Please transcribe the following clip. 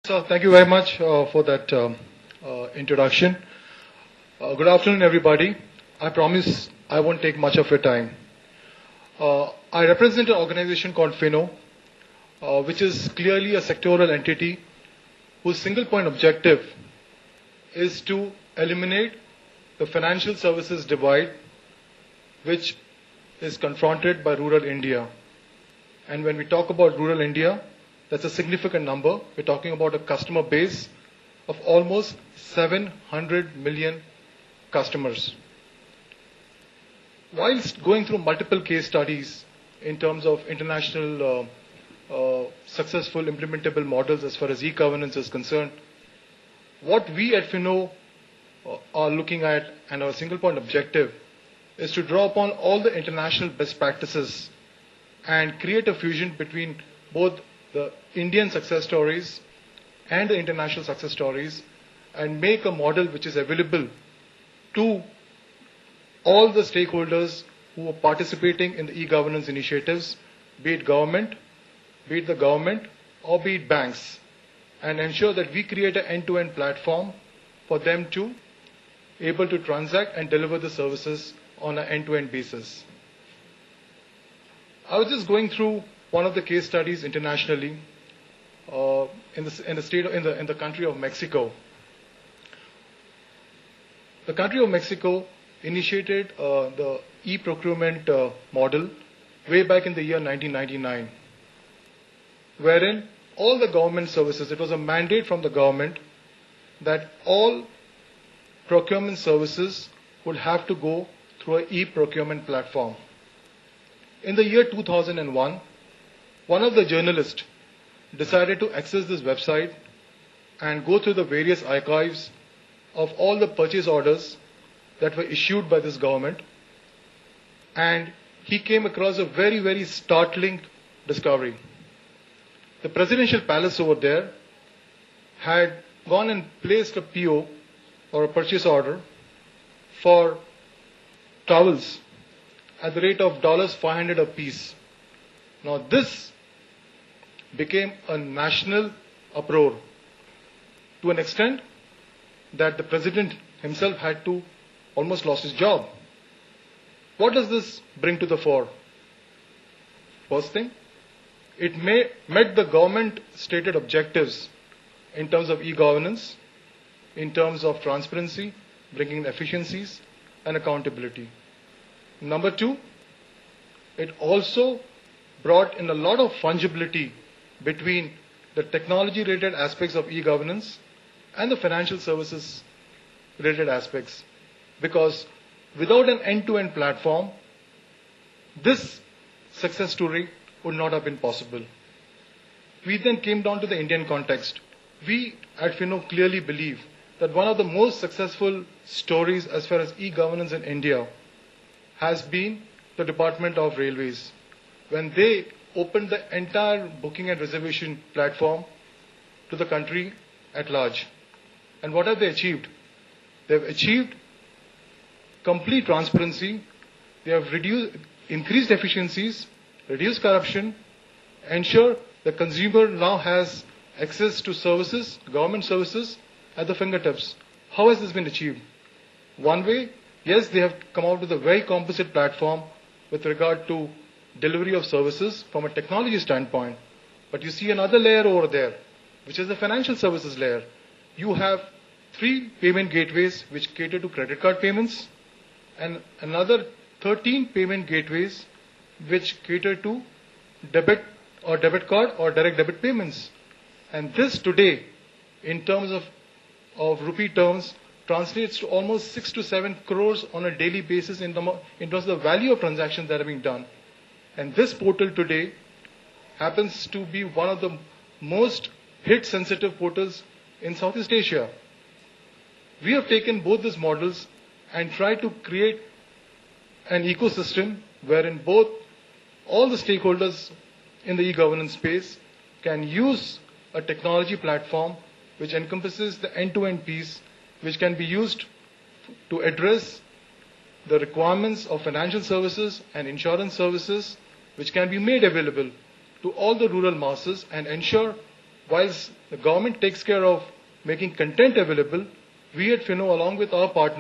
So thank you very much for that introduction. Good afternoon, everybody. I promise I won't take much of your time. I represent an organization called FINO, which is clearly a sectoral entity whose single point objective is to eliminate the financial services divide which is confronted by rural India. And when we talk about rural India, that's a significant number. We're talking about a customer base of almost 700 million customers. Whilst going through multiple case studies in terms of international successful implementable models as far as e-governance is concerned, what we at FINO are looking at and our single point objective is to draw upon all the international best practices and create a fusion between both the Indian success stories and the international success stories and make a model which is available to all the stakeholders who are participating in the e-governance initiatives, be it the government, or be it banks, and ensure that we create an end-to-end platform for them to able to transact and deliver the services on an end-to-end basis. I was just going through one of the case studies internationally in the country of Mexico. The country of Mexico initiated the e-procurement model way back in the year 1999, wherein all the government services, it was a mandate from the government that all procurement services would have to go through an e-procurement platform. In the year 2001, one of the journalists decided to access this website and go through the various archives of all the purchase orders that were issued by this government. And he came across a very, very startling discovery. The presidential palace over there had gone and placed a PO or a purchase order for towels at the rate of $500 a piece. Now this became a national uproar to an extent that the president himself had to almost lost his job. What does this bring to the fore? First thing, it met the government stated objectives in terms of e-governance, in terms of transparency, bringing efficiencies and accountability. Number two, it also brought in a lot of fungibility between the technology-related aspects of e-governance and the financial services-related aspects. Because without an end-to-end platform, this success story would not have been possible. We then came down to the Indian context. We at FINO clearly believe that one of the most successful stories as far as e-governance in India has been the Department of Railways, when they opened the entire booking and reservation platform to the country at large. And what have they achieved? They've achieved complete transparency. They have increased efficiencies, reduced corruption, ensure the consumer now has access to services, government services, at the fingertips. How has this been achieved? One way, yes, they have come out with a very composite platform with regard to delivery of services from a technology standpoint. But you see another layer over there, which is the financial services layer. You have 3 payment gateways which cater to credit card payments and another 13 payment gateways which cater to debit card or direct debit payments. And this today, in terms of rupee terms, translates to almost 6 to 7 crores on a daily basis in terms of the value of transactions that are being done. And this portal today happens to be one of the most hit-sensitive portals in Southeast Asia. We have taken both these models and tried to create an ecosystem wherein both all the stakeholders in the e-governance space can use a technology platform which encompasses the end-to-end piece, which can be used to address the requirements of financial services and insurance services, which can be made available to all the rural masses and ensure whilst the government takes care of making content available, we at Finno, along with our partners,